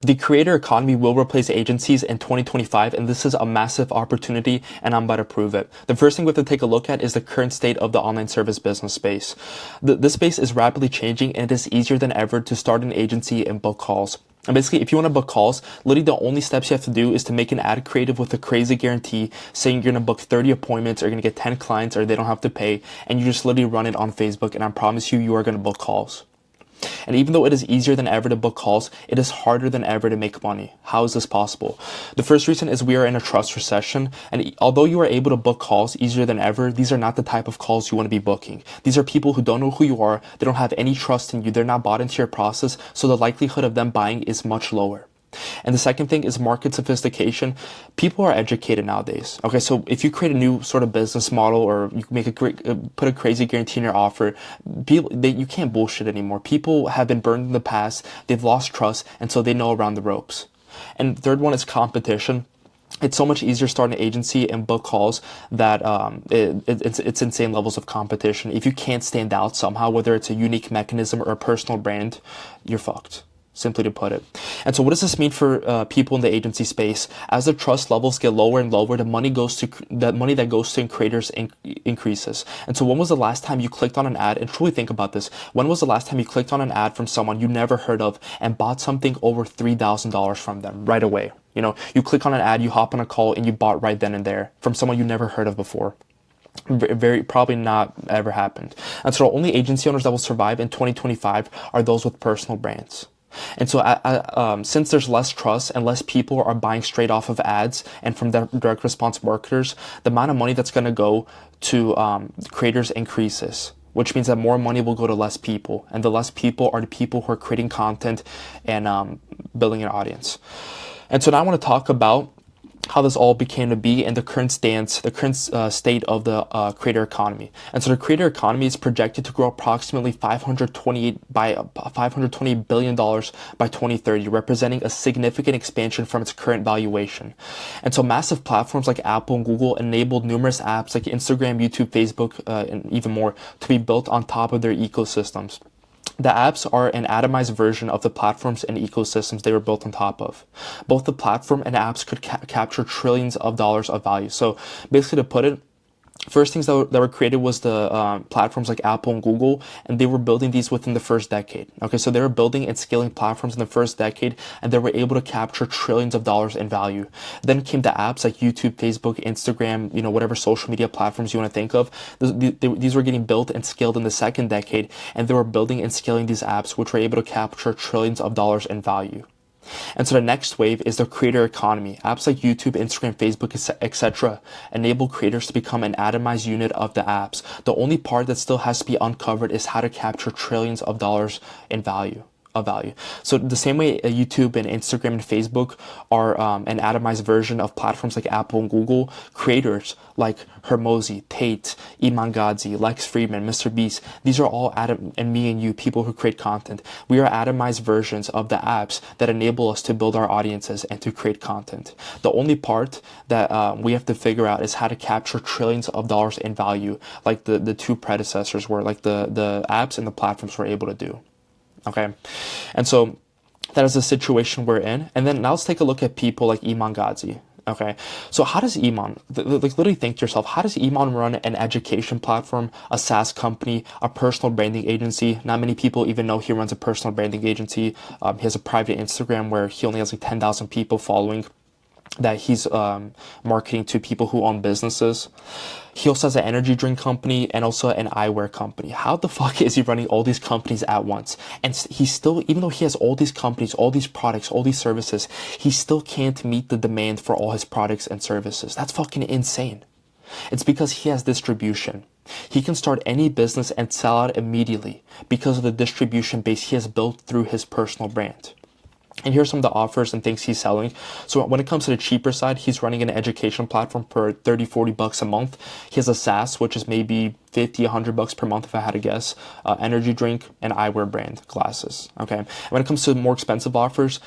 The creator economy will replace agencies in 2025, and this is a massive opportunity, and I'm about to prove it. The first thing we have to take a look at is the current state of the online service business space. This space is rapidly changing, and it is easier than ever to start an agency and book calls. And basically, if you want to book calls, literally the only steps you have to do is to make an ad creative with a crazy guarantee saying you're going to book 30 appointments or you're going to get 10 clients or they don't have to pay, and you just literally run it on Facebook, and I promise you, you are going to book calls. And even though it is easier than ever to book calls, it is harder than ever to make money. How is this possible? The first reason is we are in a trust recession. And although you are able to book calls easier than ever, these are not the type of calls you want to be booking. These are people who don't know who you are. They don't have any trust in you. They're not bought into your process. So the likelihood of them buying is much lower. And the second thing is market sophistication. People are educated nowadays. Okay, so if you create a new sort of business model or you make a great, put a crazy guarantee in your offer, you can't bullshit anymore. People have been burned in the past. They've lost trust, and so they know around the ropes. And the third one is competition. It's so much easier starting an agency and book calls that it's insane levels of competition. If you can't stand out somehow, whether it's a unique mechanism or a personal brand, you're fucked. Simply to put it. And so what does this mean for people in the agency space? As the trust levels get lower and lower, the money that goes to creators increases. And so when was the last time you clicked on an ad, and truly think about this, when was the last time you clicked on an ad from someone you never heard of and bought something over $3,000 from them right away? You know, you click on an ad, you hop on a call, and you bought right then and there from someone you never heard of before. Very probably not ever happened. And so the only agency owners that will survive in 2025 are those with personal brands. And so since there's less trust and less people are buying straight off of ads and from direct response marketers, the amount of money that's going to go to creators increases, which means that more money will go to less people. And the less people are the people who are creating content and building an audience. And so now I want to talk about how this all became to be and the current stance, the current state of the creator economy. And so the creator economy is projected to grow approximately $520 billion by 2030, representing a significant expansion from its current valuation. And so massive platforms like Apple and Google enabled numerous apps like Instagram, YouTube, Facebook, and even more to be built on top of their ecosystems. The apps are an atomized version of the platforms and ecosystems they were built on top of. Both the platform and apps could capture trillions of dollars of value. So basically, to put it, first things that were created was the platforms like Apple and Google, and they were building these within the first decade. Okay, so they were building and scaling platforms in the first decade, and they were able to capture trillions of dollars in value. Then came the apps like YouTube, Facebook, Instagram, you know, whatever social media platforms you want to think of. These were getting built and scaled in the second decade, and they were building and scaling these apps, which were able to capture trillions of dollars in value. And so the next wave is the creator economy. Apps like YouTube, Instagram, Facebook, etc. enable creators to become an atomized unit of the apps. The only part that still has to be uncovered is how to capture trillions of dollars in value. So the same way YouTube and Instagram and Facebook are an atomized version of platforms like Apple and Google, creators like Hermosi, Tate, Iman Gadzhi, Lex Friedman, Mr. Beast, these are all and me and you, people who create content. We are atomized versions of the apps that enable us to build our audiences and to create content. The only part that we have to figure out is how to capture trillions of dollars in value, like the two predecessors were, like the apps and the platforms were able to do. Okay, and so that is the situation we're in. And then now let's take a look at people like Iman Gadzhi. Okay, so how does Iman, like literally think to yourself, how does Iman run an education platform, a SaaS company, a personal branding agency? Not many people even know he runs a personal branding agency. He has a private Instagram where he only has like 10,000 people following that he's marketing to people who own businesses. He also has an energy drink company and also an eyewear company. How the fuck is he running all these companies at once? And he still, even though he has all these companies, all these products, all these services, he still can't meet the demand for all his products and services. That's fucking insane. It's because he has distribution. He can start any business and sell out immediately because of the distribution base he has built through his personal brand. And here's some of the offers and things he's selling. So when it comes to the cheaper side, he's running an education platform for 30, 40 bucks a month. He has a SaaS, which is maybe 50, 100 bucks per month if I had to guess. Energy drink and eyewear brand glasses. Okay. And when it comes to more expensive offers,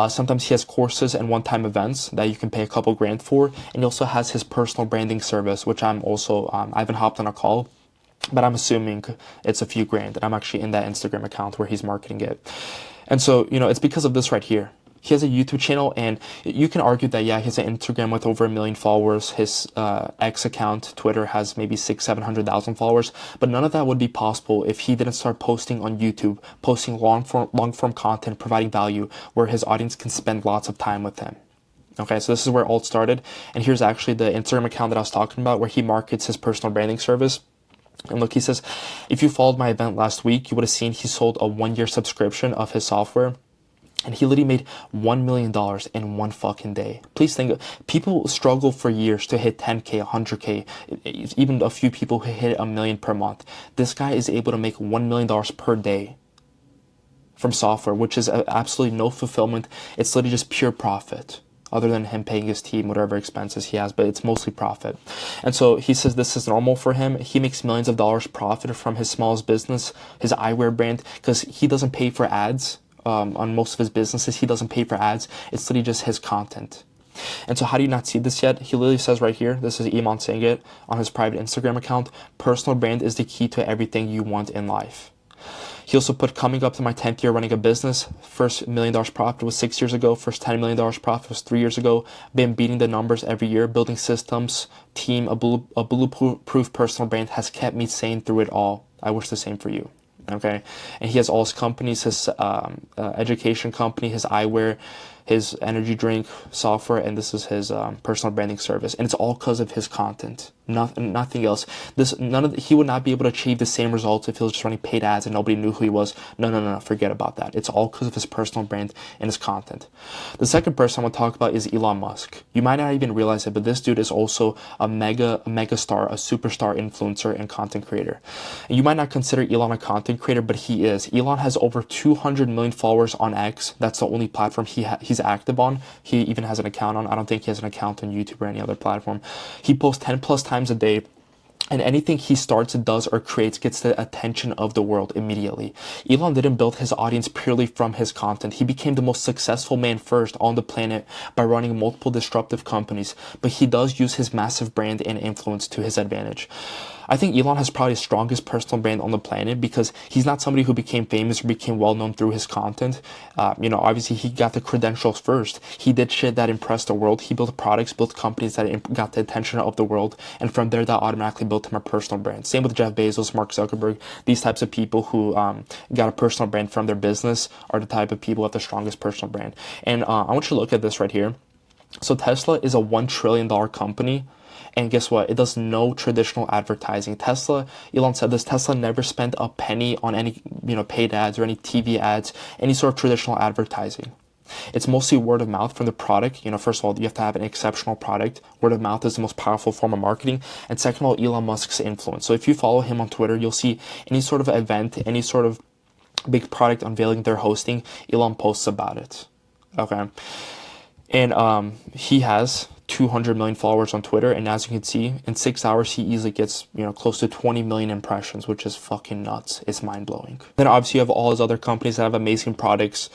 sometimes he has courses and one-time events that you can pay a couple grand for. And he also has his personal branding service, which I'm also, I haven't hopped on a call, but I'm assuming it's a few grand. And I'm actually in that Instagram account where he's marketing it. And so, you know, it's because of this right here. He has a YouTube channel, and you can argue that, yeah, he has an Instagram with over 1 million followers. His X account, Twitter, has maybe 600,000-700,000 followers. But none of that would be possible if he didn't start posting on YouTube, posting long form content, providing value where his audience can spend lots of time with him. Okay, so this is where it all started. And here's actually the Instagram account that I was talking about, where he markets his personal branding service. And look, he says, if you followed my event last week, you would have seen he sold a 1-year subscription of his software. And he literally made $1 million in one fucking day. Please think, people struggle for years to hit 10K, 100K, even a few people who hit 1 million per month. This guy is able to make $1 million per day from software, which is absolutely no fulfillment. It's literally just pure profit, other than him paying his team whatever expenses he has, but it's mostly profit. And so he says this is normal for him. He makes millions of dollars profit from his smallest business, his eyewear brand, because he doesn't pay for ads. On most of his businesses, he doesn't pay for ads. It's literally just his content. And so how do you not see this yet? He literally says right here, this is Iman saying it on his private Instagram account, personal brand is the key to everything you want in life. He also put, coming up to my 10th year running a business, first $1 million profit was 6 years ago, first $10 million profit was 3 years ago, been beating the numbers every year, building systems, team, a bulletproof personal brand has kept me sane through it all. I wish the same for you. Okay, and he has all his companies, his education company, his eyewear, his energy drink software, and this is his personal branding service, and it's all because of his content. Nothing else. He would not be able to achieve the same results if he was just running paid ads and nobody knew who he was. No, forget about that. It's all because of his personal brand and his content. The second person I want to talk about is Elon Musk. You might not even realize it, but this dude is also a mega star, a superstar influencer and content creator. And you might not consider Elon a content creator, but he is. Elon has over 200 million followers on X. That's the only platform he's active on. He even has an account on. I don't think he has an account on YouTube or any other platform. He posts 10 plus times a day, and anything he starts, does, or creates gets the attention of the world immediately. Elon didn't build his audience purely from his content. He became the most successful man first on the planet by running multiple disruptive companies, but he does use his massive brand and influence to his advantage. I think Elon has probably the strongest personal brand on the planet because he's not somebody who became famous or became well-known through his content. Obviously he got the credentials first. He did shit that impressed the world. He built products, built companies that got the attention of the world. And from there, that automatically built him a personal brand. Same with Jeff Bezos, Mark Zuckerberg. These types of people who got a personal brand from their business are the type of people with the strongest personal brand. And I want you to look at this right here. So Tesla is a $1 trillion company. And guess what? It does no traditional advertising. Elon said this, Tesla never spent a penny on any, paid ads or any TV ads, any sort of traditional advertising. It's mostly word of mouth from the product. First of all, you have to have an exceptional product. Word of mouth is the most powerful form of marketing. And second of all, Elon Musk's influence. So if you follow him on Twitter, you'll see any sort of event, any sort of big product unveiling they're hosting, Elon posts about it. Okay. And he has 200 million followers on Twitter, and as you can see, in 6 hours he easily gets close to 20 million impressions, which is fucking nuts. It's mind-blowing. Then obviously you have all his other companies that have amazing products.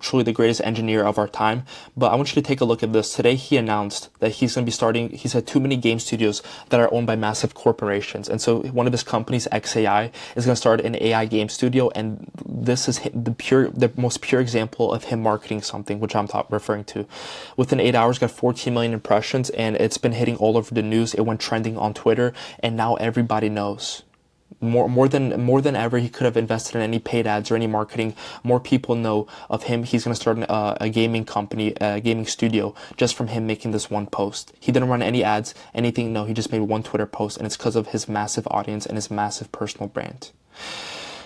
Truly the greatest engineer of our time. But I want you to take a look at this. Today he announced that he's going to be starting, he said, too many game studios that are owned by massive corporations. And so one of his companies, XAI, is going to start an AI game studio. And this is the most pure example of him marketing something, which I'm referring to. Within 8 hours, got 14 million impressions, and it's been hitting all over the news. It went trending on Twitter, and now everybody knows. More than ever, he could have invested in any paid ads or any marketing. More people know of him. He's going to start a gaming company, a gaming studio, just from him making this one post. He didn't run any ads, anything. No, he just made one Twitter post, and it's because of his massive audience and his massive personal brand.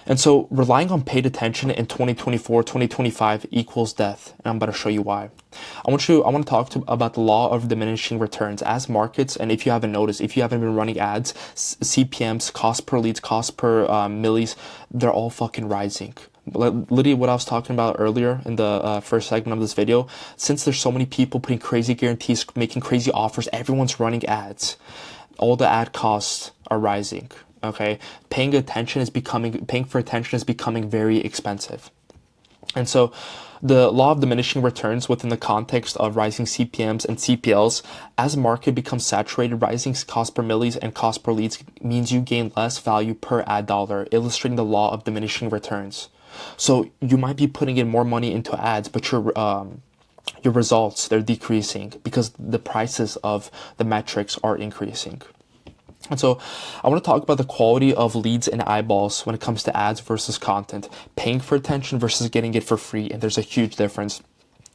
And so relying on paid attention in 2024, 2025 equals death. And I'm about to show you why. I want to talk about the law of diminishing returns as markets. And if you haven't noticed, if you haven't been running ads, CPMs, cost per leads, cost per millis, they're all fucking rising. Literally what I was talking about earlier in the first segment of this video, since there's so many people putting crazy guarantees, making crazy offers, everyone's running ads. All the ad costs are rising. Okay, paying for attention is becoming very expensive. And so the law of diminishing returns within the context of rising CPMs and CPLs, as market becomes saturated, rising cost per millis and cost per leads means you gain less value per ad dollar, illustrating the law of diminishing returns. So you might be putting in more money into ads, but your results, they're decreasing because the prices of the metrics are increasing. And so I want to talk about the quality of leads and eyeballs when it comes to ads versus content, paying for attention versus getting it for free. And there's a huge difference.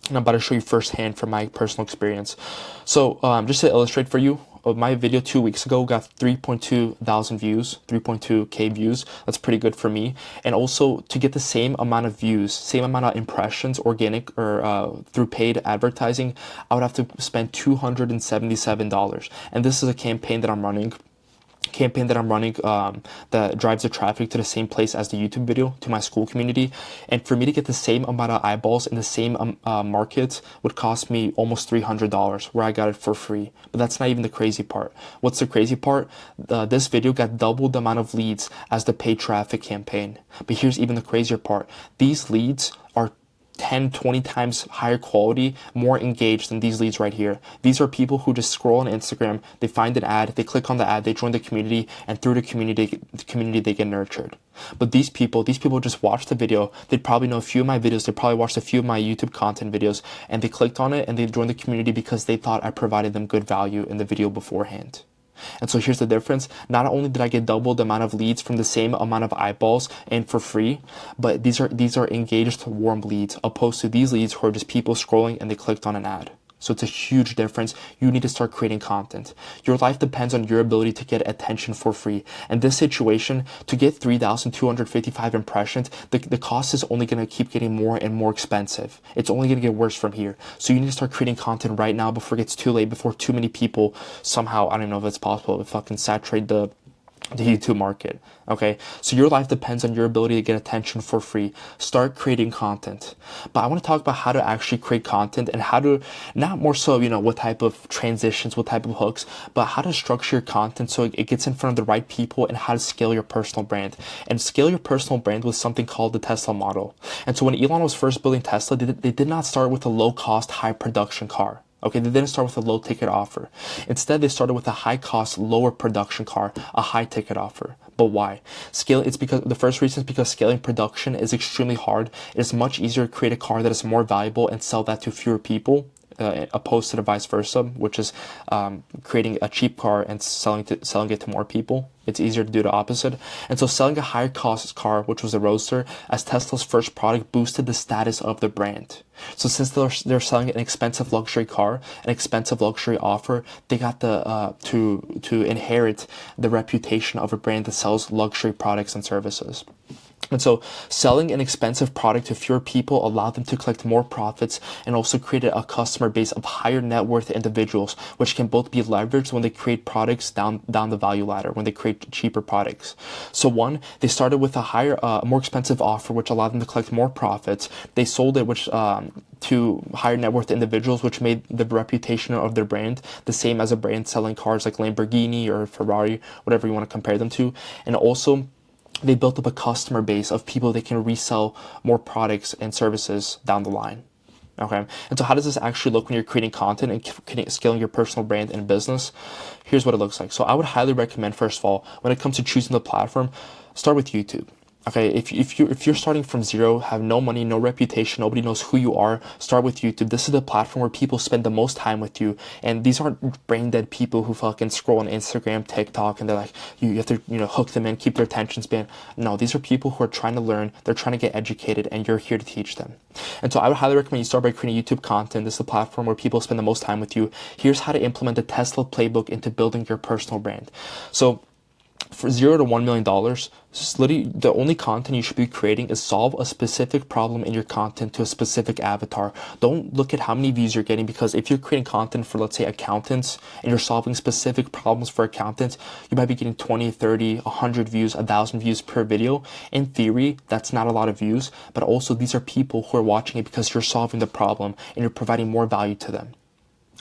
And I'm about to show you firsthand from my personal experience. So just to illustrate for you, my video 2 weeks ago got 3.2 thousand views, 3.2K views. That's pretty good for me. And also to get the same amount of views, same amount of impressions, organic or through paid advertising, I would have to spend $277. And this is a campaign that I'm running that drives the traffic to the same place as the YouTube video, to my school community. And for me to get the same amount of eyeballs in the same market would cost me almost $300, where I got it for free. But that's not even the crazy part. What's the crazy part? This video got double the amount of leads as the paid traffic campaign. But here's even the crazier part. These leads are 10, 20 times higher quality, more engaged than these leads right here. These are people who just scroll on Instagram, they find an ad, they click on the ad, they join the community, and through the community they get nurtured. But these people just watched the video. They'd probably know a few of my videos. They probably watched a few of my YouTube content videos, and they clicked on it and they joined the community because they thought I provided them good value in the video beforehand. And so here's the difference. Not only did I get double the amount of leads from the same amount of eyeballs and for free, but these are engaged warm leads, opposed to these leads who are just people scrolling and they clicked on an ad. So it's a huge difference. You need to start creating content. Your life depends on your ability to get attention for free. And this situation, to get 3,255 impressions, the cost is only going to keep getting more and more expensive. It's only going to get worse from here. So you need to start creating content right now before it gets too late, before too many people somehow, I don't know if it's possible, fucking saturate the YouTube market. Okay, so your life depends on your ability to get attention for free. Start creating content. But I want to talk about how to actually create content and how to, not more so, what type of transitions, what type of hooks, but how to structure your content so it gets in front of the right people, and how to scale your personal brand. And scale your personal brand with something called the Tesla model. And so when Elon was first building Tesla, they did not start with a low cost, high production car. Okay, they didn't start with a low ticket offer. Instead, they started with a high cost, lower production car, a high ticket offer. But why? The first reason is because scaling production is extremely hard. It is much easier to create a car that is more valuable and sell that to fewer people, opposed to the vice versa, which is creating a cheap car and selling it to more people. It's easier to do the opposite. And so selling a higher cost car, which was the Roadster, as Tesla's first product, boosted the status of the brand. So since they're selling an expensive luxury car, an expensive luxury offer, they got to inherit the reputation of a brand that sells luxury products and services. And so selling an expensive product to fewer people allowed them to collect more profits, and also created a customer base of higher net worth individuals, which can both be leveraged when they create products down the value ladder, when they create cheaper products. So one, they started with a more expensive offer, which allowed them to collect more profits. They sold it to higher net worth individuals, which made the reputation of their brand the same as a brand selling cars like Lamborghini or Ferrari, whatever you want to compare them to. And also, they built up a customer base of people they can resell more products and services down the line. Okay, and so how does this actually look when you're creating content and scaling your personal brand and business? Here's what it looks like. So I would highly recommend, first of all, when it comes to choosing the platform, start with YouTube. Okay, if you're starting from zero, have no money, no reputation, nobody knows who you are, start with YouTube. This is the platform where people spend the most time with you. And these aren't brain dead people who fucking scroll on Instagram, TikTok, and they're like, you have to, hook them in, keep their attention span. No, these are people who are trying to learn, they're trying to get educated, and you're here to teach them. And so I would highly recommend you start by creating YouTube content. This is the platform where people spend the most time with you. Here's how to implement the Tesla playbook into building your personal brand. So for $0 to $1 million, literally the only content you should be creating is solve a specific problem in your content to a specific avatar. Don't look at how many views you're getting, because if you're creating content for, let's say, accountants, and you're solving specific problems for accountants, you might be getting 20, 30, 100 views, 1,000 views per video. In theory, that's not a lot of views, but also these are people who are watching it because you're solving the problem and you're providing more value to them.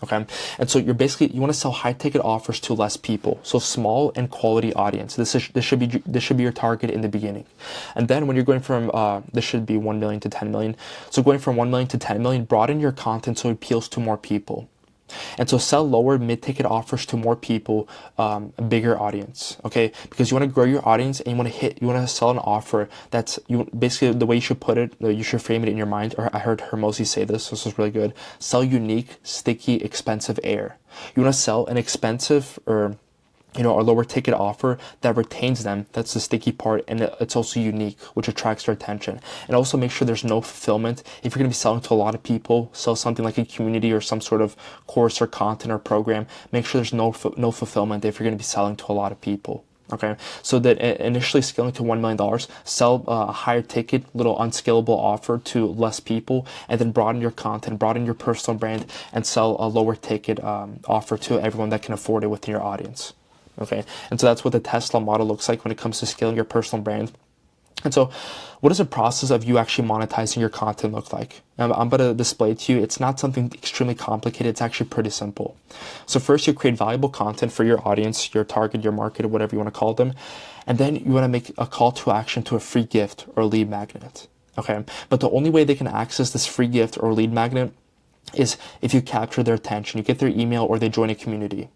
Okay, and so you want to sell high ticket offers to less people, so small and quality audience. This should be your target in the beginning, and then when you're going from this should be 1 million to 10 million. So going from 1 million to 10 million, broaden your content so it appeals to more people. And so sell lower mid-ticket offers to more people, a bigger audience, okay? Because you want to grow your audience and you want to sell an offer that's, basically the way you should put it, you should frame it in your mind, or I heard Hermosi say this was really good: sell unique, sticky, expensive air. You want to sell an expensive or a lower ticket offer that retains them. That's the sticky part, and it's also unique, which attracts their attention. And also make sure there's no fulfillment. If you're going to be selling to a lot of people, sell something like a community or some sort of course or content or program. Make sure there's no fulfillment if you're going to be selling to a lot of people. Okay, so that initially scaling to $1 million, sell a higher ticket, little unscalable offer to less people, and then broaden your content, broaden your personal brand, and sell a lower ticket offer to everyone that can afford it within your audience. Okay, and so that's what the Tesla model looks like when it comes to scaling your personal brand. And so what does the process of you actually monetizing your content look like? I'm going to display it to you. It's not something extremely complicated. It's actually pretty simple. So first, you create valuable content for your audience, your target, your market, or whatever you want to call them. And then you want to make a call to action to a free gift or lead magnet. Okay, but the only way they can access this free gift or lead magnet is if you capture their attention, you get their email, or they join a community.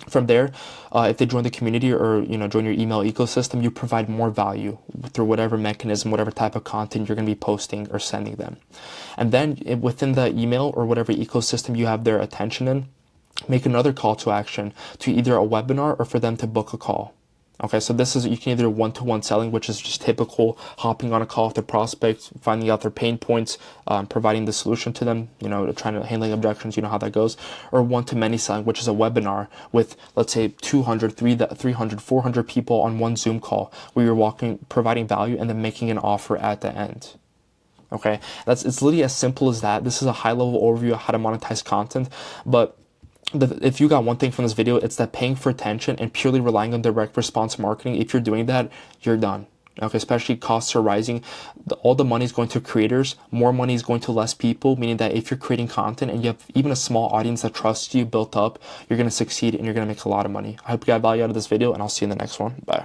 From there, if they join the community or join your email ecosystem, you provide more value through whatever mechanism, whatever type of content you're going to be posting or sending them. And then within the email or whatever ecosystem you have their attention in, make another call to action to either a webinar or for them to book a call. Okay, so this is, you can either one-to-one selling, which is just typical hopping on a call with the prospect, finding out their pain points, providing the solution to them, trying to handling objections, how that goes, or one-to-many selling, which is a webinar with, let's say, 200, 300, 400 people on one Zoom call where you're providing value and then making an offer at the end. Okay, it's literally as simple as that. This is a high-level overview of how to monetize content, but if you got one thing from this video, it's that paying for attention and purely relying on direct response marketing, if you're doing that, you're done. Okay, especially costs are rising. All the money is going to creators. More money is going to less people, meaning that if you're creating content and you have even a small audience that trusts you built up, you're going to succeed and you're going to make a lot of money. I hope you got value out of this video, and I'll see you in the next one. Bye.